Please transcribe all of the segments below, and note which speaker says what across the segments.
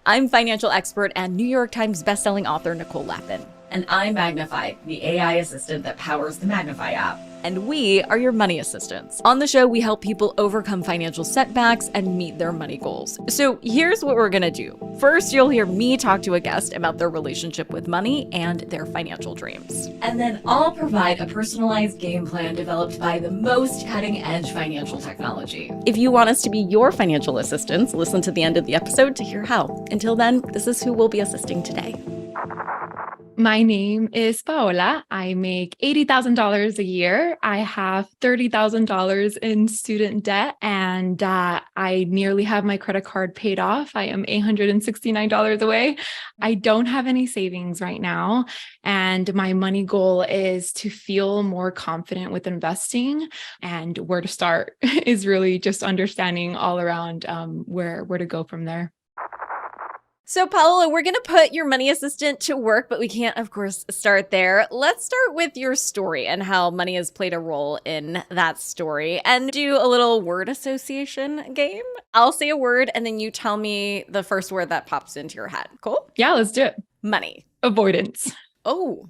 Speaker 1: I'm financial expert and New York Times bestselling author Nicole Lapin.
Speaker 2: And I'm Magnifi, the AI assistant that powers the Magnifi app.
Speaker 1: And we are your money assistants. On the show, we help people overcome financial setbacks and meet their money goals. So here's what we're gonna do. First, you'll hear me talk to a guest about their relationship with money and their financial dreams.
Speaker 2: And then I'll provide a personalized game plan developed by the most cutting-edge financial technology.
Speaker 1: If you want us to be your financial assistants, listen to the end of the episode to hear how. Until then, this is who we'll be assisting today.
Speaker 3: My name is Paola. I make $80,000 a year. I have $30,000 in student debt, and I nearly have my credit card paid off. I am $869 away. I don't have any savings right now, and my money goal is to feel more confident with investing. And where to start is really just understanding all around where to go from there.
Speaker 1: So Paola, we're going to put your money assistant to work, but we can't, of course, start there. Let's start with your story and how money has played a role in that story and do a little word association game. I'll say a word and then you tell me the first word that pops into your head. Cool?
Speaker 3: Yeah, let's do it.
Speaker 1: Money.
Speaker 3: Avoidance.
Speaker 1: Oh,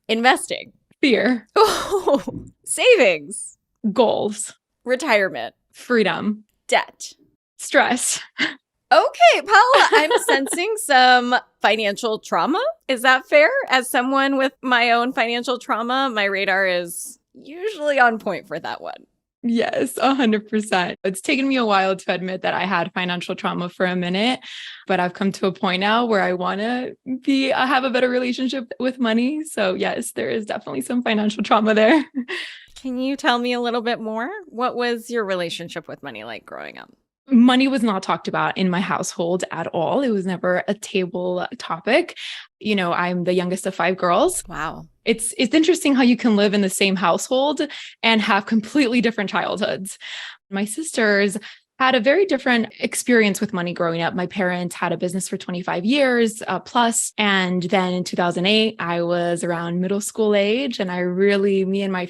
Speaker 1: investing.
Speaker 3: Fear.
Speaker 1: Oh, savings.
Speaker 3: Goals.
Speaker 1: Retirement.
Speaker 3: Freedom.
Speaker 1: Debt.
Speaker 3: Stress.
Speaker 1: Okay, Paola, I'm sensing some financial trauma. Is that fair? As someone with my own financial trauma, my radar is usually on point for that one.
Speaker 3: Yes, 100%. It's taken me a while to admit that I had financial trauma for a minute, but I've come to a point now where I want to have a better relationship with money. So yes, there is definitely some financial trauma there.
Speaker 1: Can you tell me a little bit more? What was your relationship with money like growing up?
Speaker 3: Money was not talked about in my household at all. It was never a table topic. You know, I'm the youngest of 5 girls.
Speaker 1: Wow.
Speaker 3: It's interesting how you can live in the same household and have completely different childhoods. My sisters had a very different experience with money growing up. My parents had a business for 25 years plus. And then in 2008, I was around middle school age. And me and my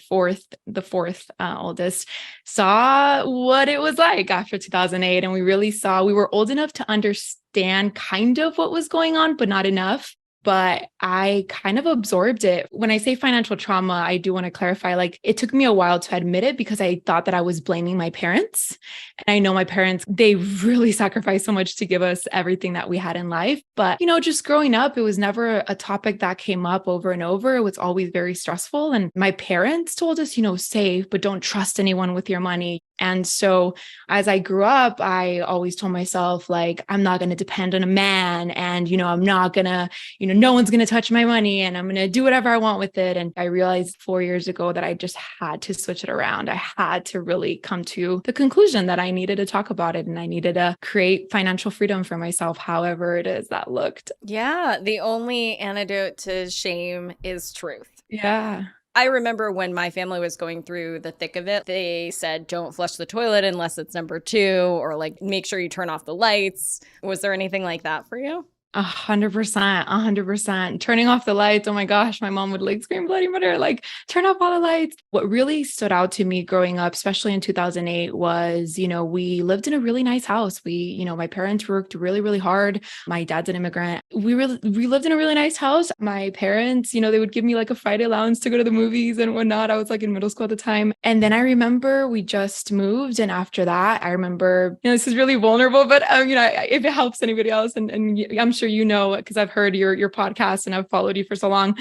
Speaker 3: the fourth oldest, saw what it was like after 2008. And we were old enough to understand kind of what was going on, but not enough. But I kind of absorbed it. When I say financial trauma, I do want to clarify, like, it took me a while to admit it because I thought that I was blaming my parents. And I know my parents, they really sacrificed so much to give us everything that we had in life. But, you know, just growing up, it was never a topic that came up over and over. It was always very stressful. And my parents told us, you know, save, but don't trust anyone with your money. And so as I grew up, I always told myself, like, I'm not going to depend on a man. And, you know, I'm not going to, you know, no one's going to touch my money and I'm going to do whatever I want with it. And I realized 4 years ago that I just had to switch it around. I had to really come to the conclusion that I needed to talk about it and I needed to create financial freedom for myself, however it is that looked.
Speaker 1: Yeah. The only antidote to shame is truth.
Speaker 3: Yeah.
Speaker 1: I remember when my family was going through the thick of it, they said, don't flush the toilet unless it's number 2, or like, make sure you turn off the lights. Was there anything like that for you?
Speaker 3: 100%. Turning off the lights. Oh my gosh, my mom would like scream bloody murder, like turn off all the lights. What really stood out to me growing up, especially in 2008, was, you know, we lived in a really nice house. My parents worked really, really hard. My dad's an immigrant. We lived in a really nice house. My parents, you know, they would give me like a Friday allowance to go to the movies and whatnot. I was like in middle school at the time. And then I remember we just moved. And after that, I remember, you know, this is really vulnerable, but you know, if it helps anybody else, and I'm sure you know, because I've heard your podcast and I've followed you for so long,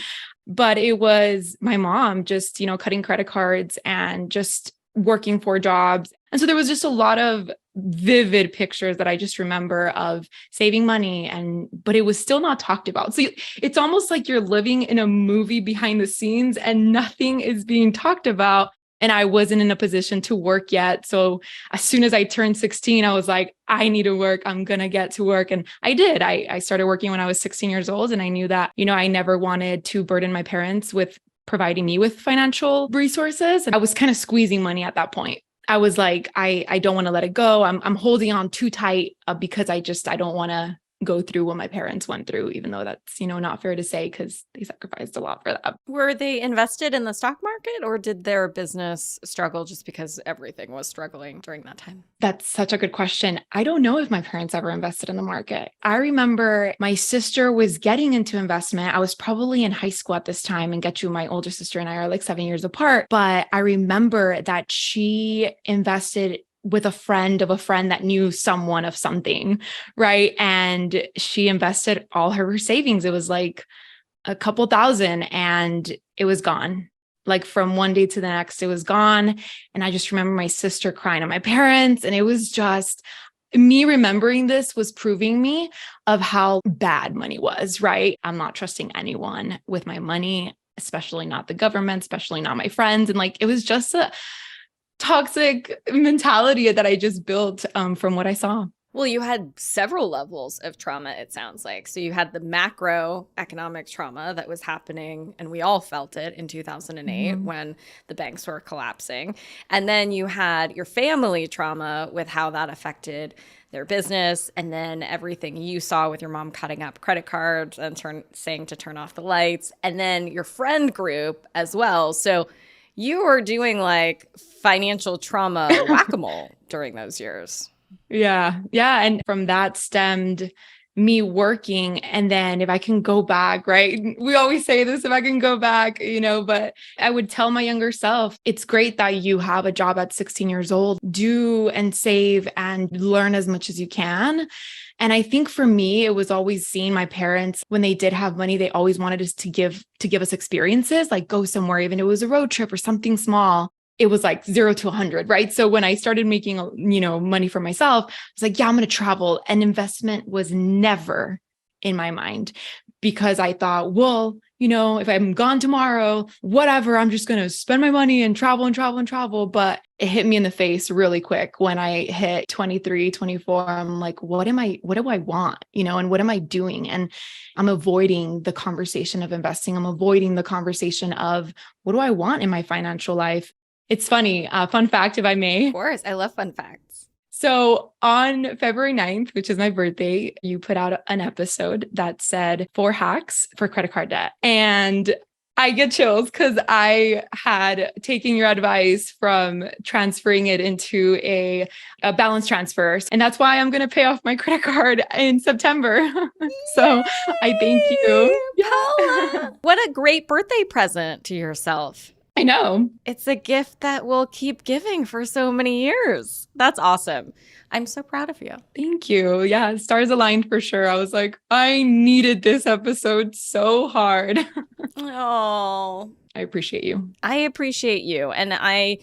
Speaker 3: but it was my mom just, you know, cutting credit cards and just working 4 jobs. And so there was just a lot of vivid pictures that I just remember of saving money, but it was still not talked about. So it's almost like you're living in a movie behind the scenes and nothing is being talked about. And I wasn't in a position to work yet. So as soon as I turned 16, I was like, I need to work. I'm going to get to work. And I did. I started working when I was 16 years old. And I knew that, you know, I never wanted to burden my parents with providing me with financial resources. And I was kind of squeezing money at that point. I was like, I don't want to let it go. I'm holding on too tight because I don't want to go through what my parents went through, even though that's, not fair to say because they sacrificed a lot for that.
Speaker 1: Were they invested in the stock market, or did their business struggle just because everything was struggling during that time?
Speaker 3: That's such a good question. I don't know if my parents ever invested in the market. I remember my sister was getting into investment. I was probably in high school at this time, and get you, my older sister and I are like 7 years apart. But I remember that she invested with a friend of a friend that knew someone of something, right? And she invested all her savings. It was like a couple thousand, and it was gone. Like from one day to the next, it was gone. And I just remember my sister crying at my parents. And it was just me remembering this was proving me of how bad money was, right? I'm not trusting anyone with my money, especially not the government, especially not my friends. And like, it was just a toxic mentality that I just built from what I saw.
Speaker 1: Well, you had several levels of trauma, it sounds like. So you had the macroeconomic trauma that was happening, and we all felt it in 2008 when the banks were collapsing. And then you had your family trauma with how that affected their business, and then everything you saw with your mom cutting up credit cards and saying to turn off the lights, and then your friend group as well. So you were doing like financial trauma whack-a-mole during those years.
Speaker 3: Yeah. And from that stemmed me working. And then if I can go back, right? We always say this, if I can go back, but I would tell my younger self, it's great that you have a job at 16 years old, do and save and learn as much as you can. And I think for me, it was always seeing my parents, when they did have money, they always wanted us to give us experiences, like go somewhere, even if it was a road trip or something small. It was like 0 to 100, right? So when I started making, money for myself, I was like, yeah, I'm going to travel. And investment was never in my mind, because I thought, well, if I'm gone tomorrow, whatever, I'm just going to spend my money and travel and travel and travel. But it hit me in the face really quick when I hit 23, 24. I'm like, what do I want? And what am I doing? And I'm avoiding the conversation of investing. I'm avoiding the conversation of what do I want in my financial life? It's funny, fun fact, if I may.
Speaker 1: Of course, I love fun facts.
Speaker 3: So on February 9th, which is my birthday, you put out an episode that said 4 hacks for credit card debt. And I get chills because I had taken your advice from transferring it into a balance transfer. And that's why I'm going to pay off my credit card in September. So I thank you.
Speaker 1: Paola. What a great birthday present to yourself.
Speaker 3: I know.
Speaker 1: It's a gift that will keep giving for so many years. That's awesome. I'm so proud of you.
Speaker 3: Thank you. Yeah, stars aligned for sure. I was like, I needed this episode so hard.
Speaker 1: Oh,
Speaker 3: I appreciate you.
Speaker 1: I appreciate you. And I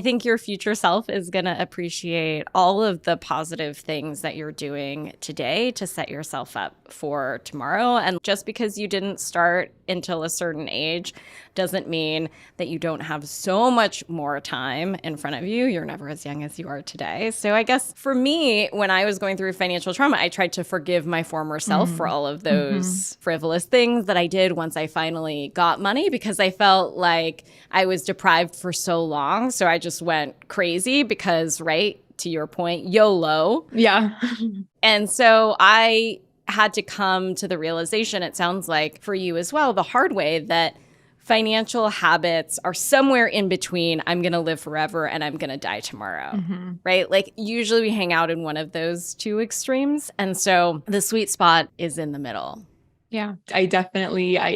Speaker 1: think your future self is going to appreciate all of the positive things that you're doing today to set yourself up for tomorrow. And just because you didn't start until a certain age doesn't mean that you don't have so much more time in front of you. You're never as young as you are today. So I guess for me, when I was going through financial trauma, I tried to forgive my former self for all of those frivolous things that I did once I finally got money, because I felt like I was deprived for so long. So I just went crazy because, right, to your point, YOLO.
Speaker 3: Yeah.
Speaker 1: And so I had to come to the realization, it sounds like for you as well, the hard way, that financial habits are somewhere in between I'm going to live forever and I'm going to die tomorrow, right? Like usually we hang out in one of those two extremes. And so the sweet spot is in the middle.
Speaker 3: Yeah, I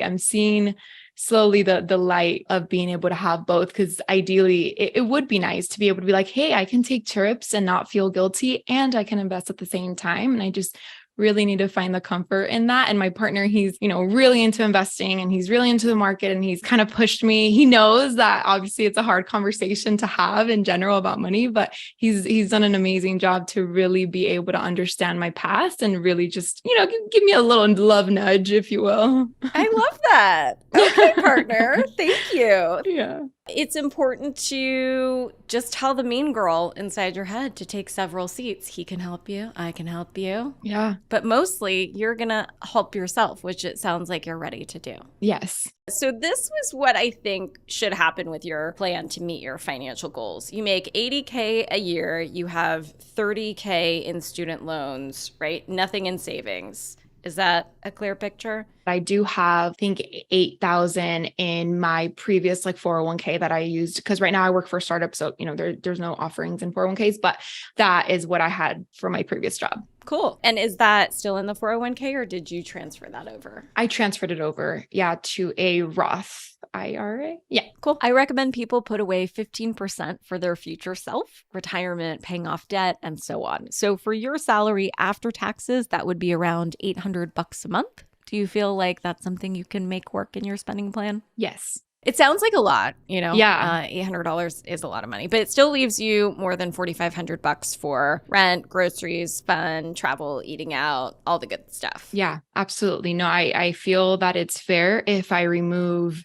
Speaker 3: am seeing slowly the light of being able to have both, because ideally it would be nice to be able to be like, hey, I can take trips and not feel guilty, and I can invest at the same time. And I just really need to find the comfort in that. And my partner, he's, really into investing, and he's really into the market, and he's kind of pushed me. He knows that obviously it's a hard conversation to have in general about money, but he's done an amazing job to really be able to understand my past and really just, give me a little love nudge, if you will.
Speaker 1: I love that. Okay, partner. Thank you.
Speaker 3: Yeah.
Speaker 1: It's important to just tell the mean girl inside your head to take several seats. He can help you. I can help you.
Speaker 3: Yeah.
Speaker 1: But mostly you're going to help yourself, which it sounds like you're ready to do.
Speaker 3: Yes.
Speaker 1: So this was what I think should happen with your plan to meet your financial goals. You make $80K a year. You have $30K in student loans, right? Nothing in savings. Is that a clear picture?
Speaker 3: I do have, I think, 8,000 in my previous 401k that I used, because right now I work for a startup. So, there's no offerings in 401ks, but that is what I had for my previous job.
Speaker 1: Cool. And is that still in the 401k or did you transfer that over?
Speaker 3: I transferred it over, to a Roth IRA. Yeah.
Speaker 1: Cool. I recommend people put away 15% for their future self, retirement, paying off debt, and so on. So for your salary after taxes, that would be around $800 a month. Do you feel like that's something you can make work in your spending plan?
Speaker 3: Yes.
Speaker 1: It sounds like a lot,
Speaker 3: Yeah.
Speaker 1: $800 is a lot of money, but it still leaves you more than $4,500 for rent, groceries, fun, travel, eating out, all the good stuff.
Speaker 3: Yeah, absolutely. No, I feel that it's fair if I remove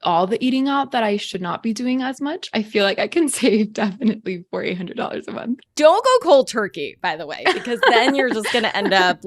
Speaker 3: all the eating out that I should not be doing as much. I feel like I can save definitely $4,800 a month.
Speaker 1: Don't go cold turkey, by the way, because then you're just going to end up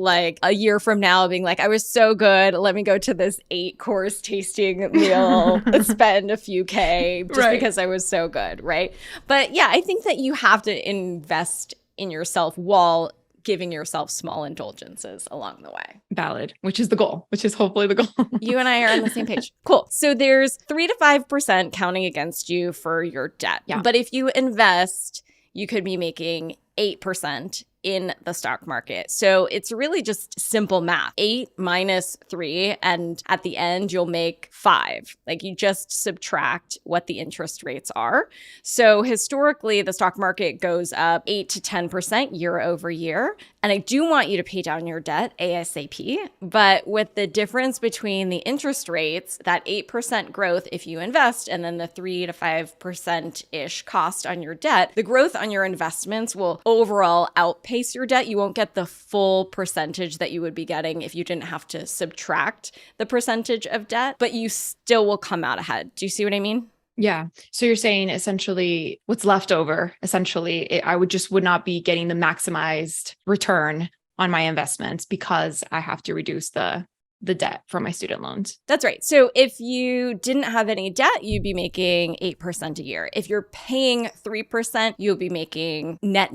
Speaker 1: a year from now being like, I was so good. Let me go to this 8-course tasting meal, spend a few K just because I was so good. Right. But yeah, I think that you have to invest in yourself while giving yourself small indulgences along the way.
Speaker 3: Valid, which is the goal, which is hopefully the goal.
Speaker 1: You and I are on the same page. Cool. So there's 3 to 5% counting against you for your debt.
Speaker 3: Yeah.
Speaker 1: But if you invest, you could be making 8% in the stock market. So it's really just simple math. 8 minus 3, and at the end, you'll make 5. You just subtract what the interest rates are. So historically, the stock market goes up 8 to 10% year over year. And I do want you to pay down your debt ASAP. But with the difference between the interest rates, that 8% growth if you invest, and then the 3 to 5%-ish cost on your debt, the growth on your investments will overall outpace your debt. You won't get the full percentage that you would be getting if you didn't have to subtract the percentage of debt, but you still will come out ahead. Do you see what I mean?
Speaker 3: Yeah. So you're saying essentially what's left over, I would not be getting the maximized return on my investments because I have to reduce the debt from my student loans.
Speaker 1: That's right. So if you didn't have any debt, you'd be making 8% a year. If you're paying 3%, you'll be making net,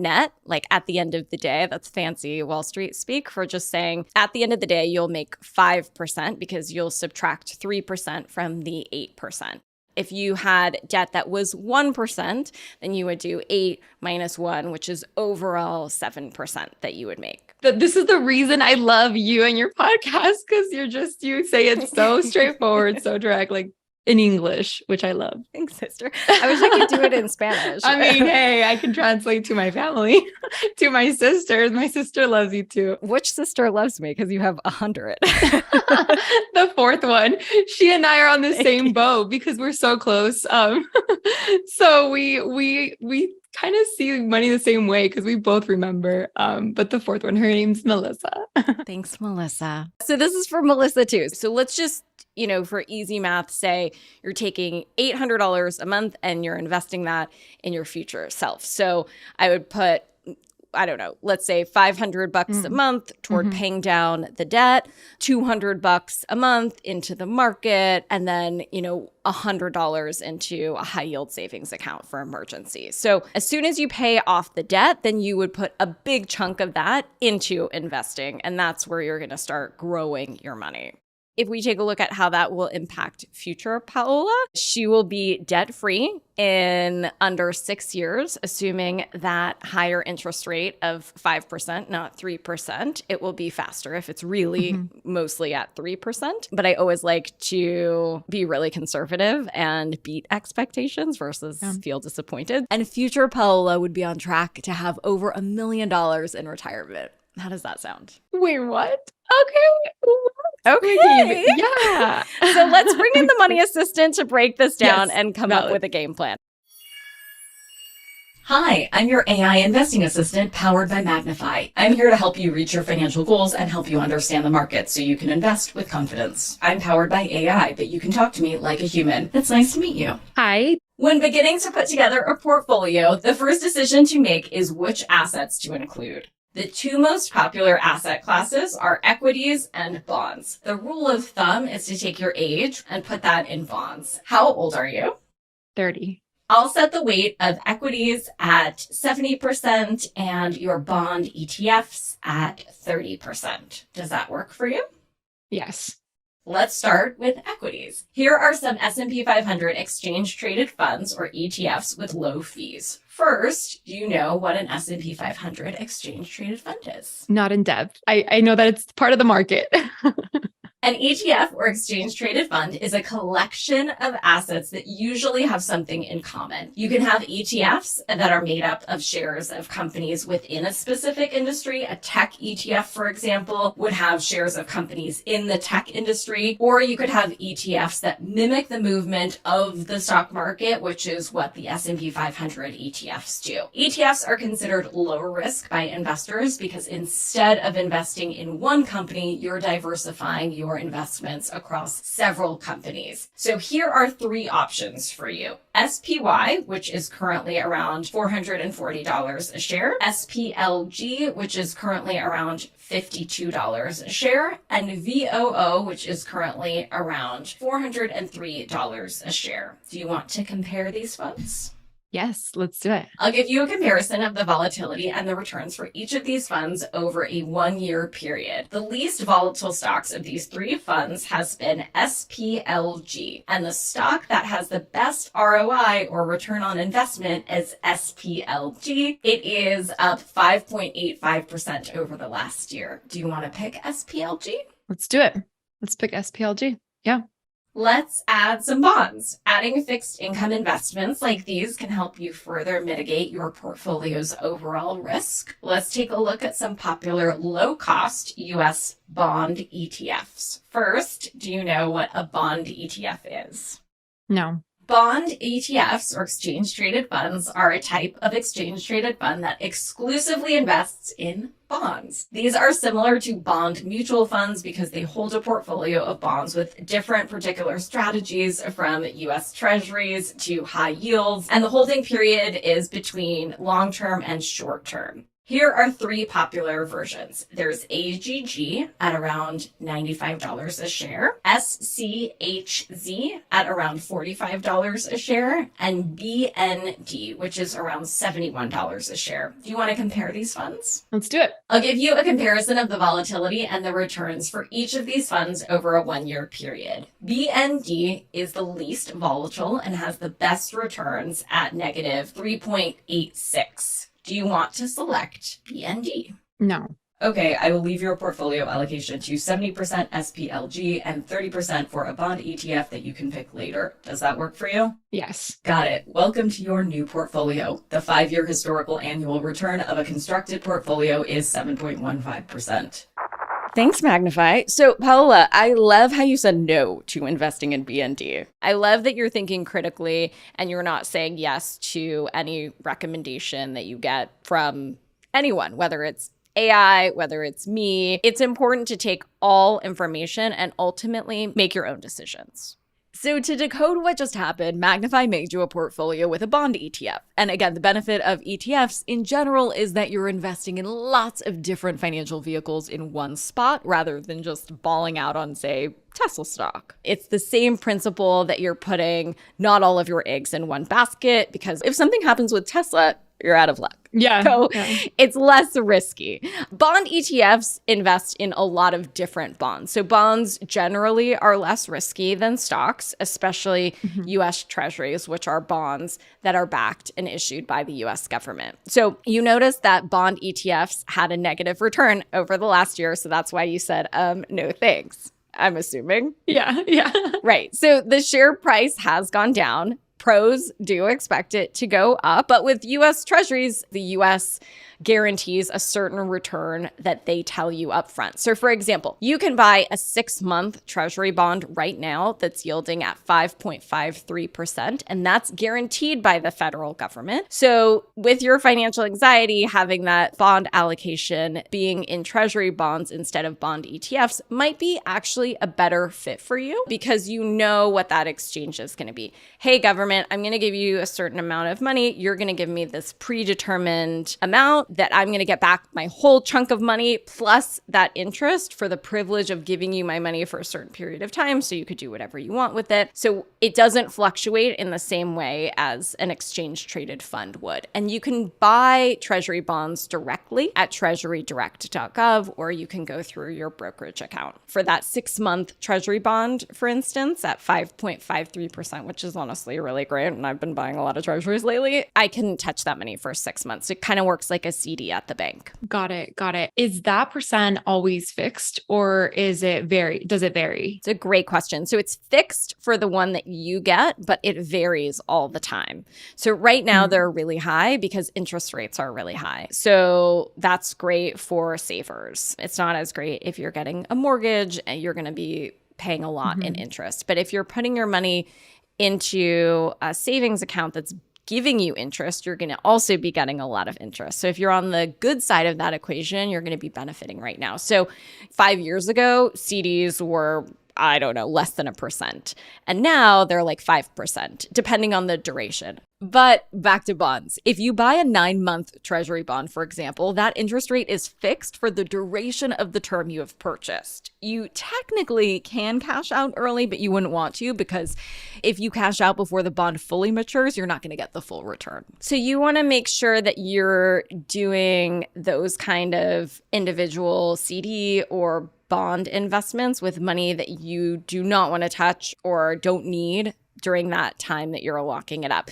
Speaker 1: at the end of the day. That's fancy Wall Street speak for just saying at the end of the day, you'll make 5% because you'll subtract 3% from the 8%. If you had debt that was 1%, then you would do 8 minus 1, which is overall 7% that you would make.
Speaker 3: This is the reason I love you and your podcast, because you say it so straightforward, so direct, in English, which I love.
Speaker 1: Thanks, sister. I wish I could do it in Spanish.
Speaker 3: I mean, hey, I can translate to my family, to my sisters. My sister loves you too.
Speaker 1: Which sister loves me? Because you have 100.
Speaker 3: The fourth one. She and I are on the same boat because we're so close. So we kind of see money the same way because we both remember. But the fourth one, her name's Melissa.
Speaker 1: Thanks, Melissa. So this is for Melissa too. So let's just, for easy math, say you're taking $800 a month and you're investing that in your future self. So I would put, I don't know, let's say $500 a month toward paying down the debt, $200 a month into the market, and then, $100 into a high yield savings account for emergencies. So as soon as you pay off the debt, then you would put a big chunk of that into investing. And that's where you're going to start growing your money. If we take a look at how that will impact future Paola, she will be debt-free in under 6 years, assuming that higher interest rate of 5%, not 3%. It will be faster if it's really mostly at 3%. But I always like to be really conservative and beat expectations versus feel disappointed. And future Paola would be on track to have over $1 million in retirement. How does that sound?
Speaker 3: Wait, what?
Speaker 1: Okay.
Speaker 3: Yeah.
Speaker 1: So let's bring in the money assistant to break this down and come up with a game plan.
Speaker 2: Hi, I'm your AI investing assistant powered by Magnifi. I'm here to help you reach your financial goals and help you understand the market so you can invest with confidence. I'm powered by AI, but you can talk to me like a human. It's nice to meet you.
Speaker 3: Hi.
Speaker 2: When beginning to put together a portfolio, the first decision to make is which assets to include. The two most popular asset classes are equities and bonds. The rule of thumb is to take your age and put that in bonds. How old are you?
Speaker 3: 30.
Speaker 2: I'll set the weight of equities at 70% and your bond ETFs at 30%. Does that work for you?
Speaker 3: Yes.
Speaker 2: Let's start with equities. Here are some S&P 500 exchange-traded funds or ETFs with low fees. First, do you know what an S&P 500 exchange-traded fund is?
Speaker 3: Not in depth. I know that it's part of the market.
Speaker 2: An ETF or exchange-traded fund is a collection of assets that usually have something in common. You can have ETFs that are made up of shares of companies within a specific industry. A tech ETF, for example, would have shares of companies in the tech industry. Or you could have ETFs that mimic the movement of the stock market, which is what the S&P 500 ETFs do. ETFs are considered low risk by investors because instead of investing in one company, you're diversifying your investments across several companies. So here are three options for you. SPY, which is currently around $440 a share. SPLG, which is currently around $52 a share. And VOO, which is currently around $403 a share. Do you want to compare these funds?
Speaker 3: Yes, let's do it.
Speaker 2: I'll give you a comparison of the volatility and the returns for each of these funds over a 1-year period. The least volatile stocks of these three funds has been SPLG, and the stock that has the best ROI or return on investment is SPLG. It is up 5.85% over the last year. Do you want to pick SPLG?
Speaker 3: Let's do it. Let's pick SPLG. Yeah.
Speaker 2: Let's add some bonds. Adding fixed income investments like these can help you further mitigate your portfolio's overall risk. Let's take a look at some popular low-cost U.S. bond ETFs. First, do you know what a bond ETF is?
Speaker 3: No.
Speaker 2: Bond ETFs, or exchange-traded funds, are a type of exchange-traded fund that exclusively invests in bonds. These are similar to bond mutual funds because they hold a portfolio of bonds with different particular strategies, from U.S. Treasuries to high yields, and the holding period is between long-term and short-term. Here are three popular versions. There's AGG at around $95 a share, SCHZ at around $45 a share, and BND, which is around $71 a share. Do you want to compare these funds?
Speaker 3: Let's do it.
Speaker 2: I'll give you a comparison of the volatility and the returns for each of these funds over a 1-year period. BND is the least volatile and has the best returns at negative 3.86. Do you want to select BND?
Speaker 3: No.
Speaker 2: Okay, I will leave your portfolio allocation to 70% SPLG and 30% for a bond ETF that you can pick later. Does that work for you?
Speaker 3: Yes.
Speaker 2: Got it. Welcome to your new portfolio. The 5-year historical annual return of a constructed portfolio is 7.15%.
Speaker 1: Thanks, Magnifi. So, Paola, I love how you said no to investing in BND. I love that you're thinking critically and you're not saying yes to any recommendation that you get from anyone, whether it's AI, whether it's me. It's important to take all information and ultimately make your own decisions. So to decode what just happened, Magnifi made you a portfolio with a bond ETF. And again, the benefit of ETFs in general is that you're investing in lots of different financial vehicles in one spot rather than just balling out on, say, Tesla stock. It's the same principle that you're putting not all of your eggs in one basket, because if something happens with Tesla, you're out of luck.
Speaker 3: Yeah.
Speaker 1: So
Speaker 3: yeah.
Speaker 1: It's less risky. Bond ETFs invest in a lot of different bonds. So bonds generally are less risky than stocks, especially U.S. Treasuries, which are bonds that are backed and issued by the U.S. government. So you notice that bond ETFs had a negative return over the last year. So that's why you said, no thanks, I'm assuming.
Speaker 3: Yeah.
Speaker 1: Right. So the share price has gone down. pros do expect it to go up. But with US Treasuries, the US guarantees a certain return that they tell you up front. So for example, you can buy a 6-month Treasury bond right now that's yielding at 5.53%, and that's guaranteed by the federal government. So with your financial anxiety, having that bond allocation being in Treasury bonds instead of bond ETFs might be actually a better fit for you because you know what that exchange is going to be. Hey, government, I'm going to give you a certain amount of money. You're going to give me this predetermined amount that I'm going to get back my whole chunk of money plus that interest for the privilege of giving you my money for a certain period of time so you could do whatever you want with it. So it doesn't fluctuate in the same way as an exchange traded fund would. And you can buy Treasury bonds directly at treasurydirect.gov, or you can go through your brokerage account. For that 6-month Treasury bond, for instance, at 5.53%, which is honestly really great, and I've been buying a lot of Treasuries lately, I can touch that money for 6 months. It kind of works like a CD at the bank.
Speaker 3: Got it. Is that percent always fixed or does it vary?
Speaker 1: It's a great question. So it's fixed for the one that you get, but it varies all the time. So right now they're really high because interest rates are really high. So that's great for savers. It's not as great if you're getting a mortgage and you're going to be paying a lot in interest. But if you're putting your money into a savings account that's giving you interest, you're going to also be getting a lot of interest. So if you're on the good side of that equation, you're going to be benefiting right now. So 5 years ago, CDs were, I don't know, less than 1%. And now they're like 5%, depending on the duration. But back to bonds. If you buy a 9-month Treasury bond, for example, that interest rate is fixed for the duration of the term you have purchased. You technically can cash out early, but you wouldn't want to because if you cash out before the bond fully matures, you're not going to get the full return. So you want to make sure that you're doing those kind of individual CD or bond investments with money that you do not want to touch or don't need during that time that you're locking it up.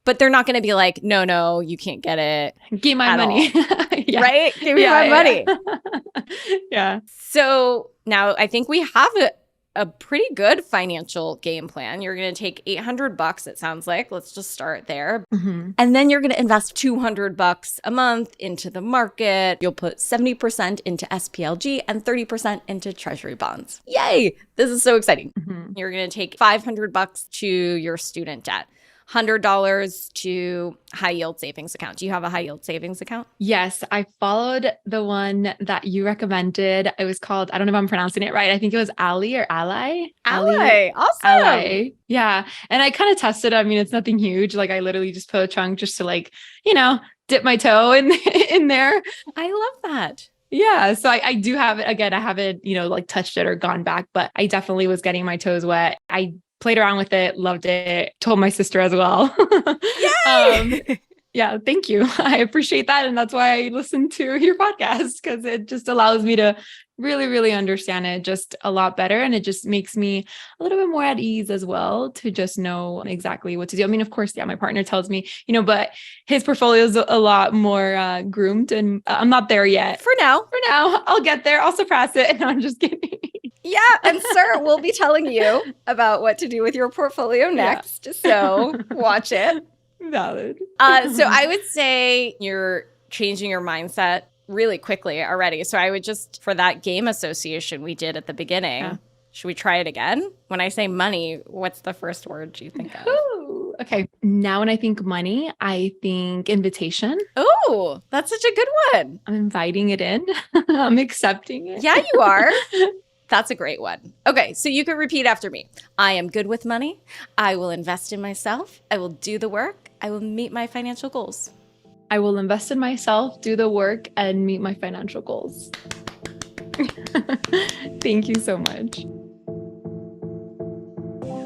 Speaker 1: But they're not going to be like, no, you can't get it.
Speaker 3: Give my money.
Speaker 1: Right? Give me my money.
Speaker 3: Yeah.
Speaker 1: So now I think we have a pretty good financial game plan. You're going to take $800, it sounds like. Let's just start there. And then you're going to invest $200 a month into the market. You'll put 70% into SPLG and 30% into Treasury bonds. Yay! This is so exciting. You're going to take $500 to your student debt. $100 to high yield savings account. Do you have a high yield savings account?
Speaker 3: Yes, I followed the one that you recommended. It was called, I don't know if I'm pronouncing it right. I think it was Ally or Ally.
Speaker 1: Ally. Awesome.
Speaker 3: Ally. Yeah. And I kind of tested. I mean, it's nothing huge. Like I literally just put a chunk just to dip my toe in there.
Speaker 1: I love that.
Speaker 3: Yeah. So I do have it. Again, I haven't, touched it or gone back, but I definitely was getting my toes wet. I played around with it, loved it, told my sister as well.
Speaker 1: Yay!
Speaker 3: Yeah, thank you. I appreciate that. And that's why I listen to your podcast because it just allows me to really, really understand it just a lot better. And it just makes me a little bit more at ease as well to just know exactly what to do. I mean, of course, my partner tells me, but his portfolio is a lot more groomed and I'm not there yet.
Speaker 1: For now,
Speaker 3: I'll get there. I'll surpass it. No, I'm just kidding.
Speaker 1: Yeah. And sir, we'll be telling you about what to do with your portfolio next. Yeah. So watch it.
Speaker 3: Valid.
Speaker 1: So I would say you're changing your mindset really quickly already. So I would just, for that game association we did at the beginning, should we try it again? When I say money, what's the first word you think of?
Speaker 3: Ooh, okay. Now when I think money, I think invitation.
Speaker 1: Oh, that's such a good one.
Speaker 3: I'm inviting it in. I'm accepting it.
Speaker 1: Yeah, you are. That's a great one. Okay, so you can repeat after me. I am good with money. I will invest in myself. I will do the work. I will meet my financial goals.
Speaker 3: I will invest in myself, do the work, and meet my financial goals. Thank you so much.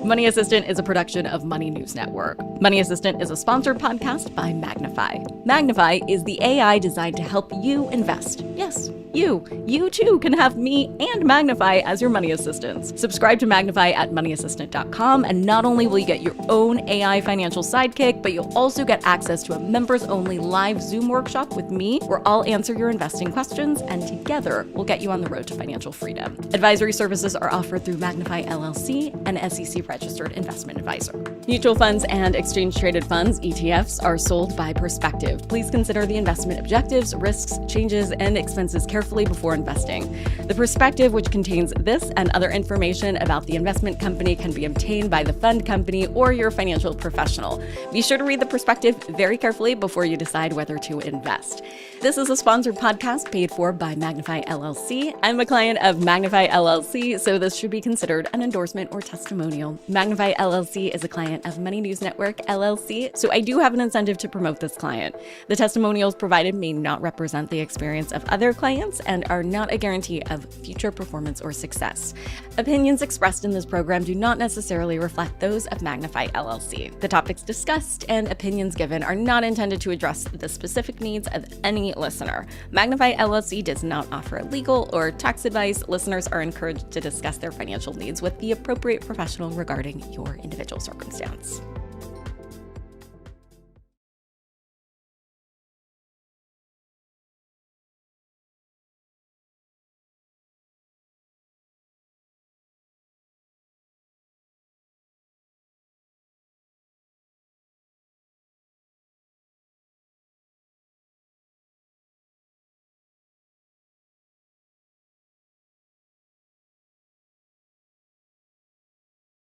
Speaker 1: Money Assistant is a production of Money News Network. Money Assistant is a sponsored podcast by Magnifi. Magnifi is the AI designed to help you invest. Yes, you. You too can have me and Magnifi as your money assistants. Subscribe to Magnifi at moneyassistant.com, and not only will you get your own AI financial sidekick, but you'll also get access to a members-only live Zoom workshop with me where I'll answer your investing questions, and together we'll get you on the road to financial freedom. Advisory services are offered through Magnifi LLC, an SEC-registered investment advisor. Mutual funds and exchange-traded funds, ETFs, are sold by Perspective. Please consider the investment objectives, risks, changes, and expenses carefully before investing. The Perspective, which contains this and other information about the investment company, can be obtained by the fund company or your financial professional. Be sure to read the Perspective very carefully before you decide whether to invest. This is a sponsored podcast paid for by Magnifi LLC. I'm a client of Magnifi LLC, so this should be considered an endorsement or testimonial. Magnifi LLC is a client of Money News Network LLC, so I do have an incentive to promote this client. The testimonials provided may not represent the experience of other clients and are not a guarantee of future performance or success. Opinions expressed in this program do not necessarily reflect those of Magnifi LLC. The topics discussed and opinions given are not intended to address the specific needs of any listener. Magnifi LLC does not offer legal or tax advice. Listeners are encouraged to discuss their financial needs with the appropriate professional regarding your individual circumstance.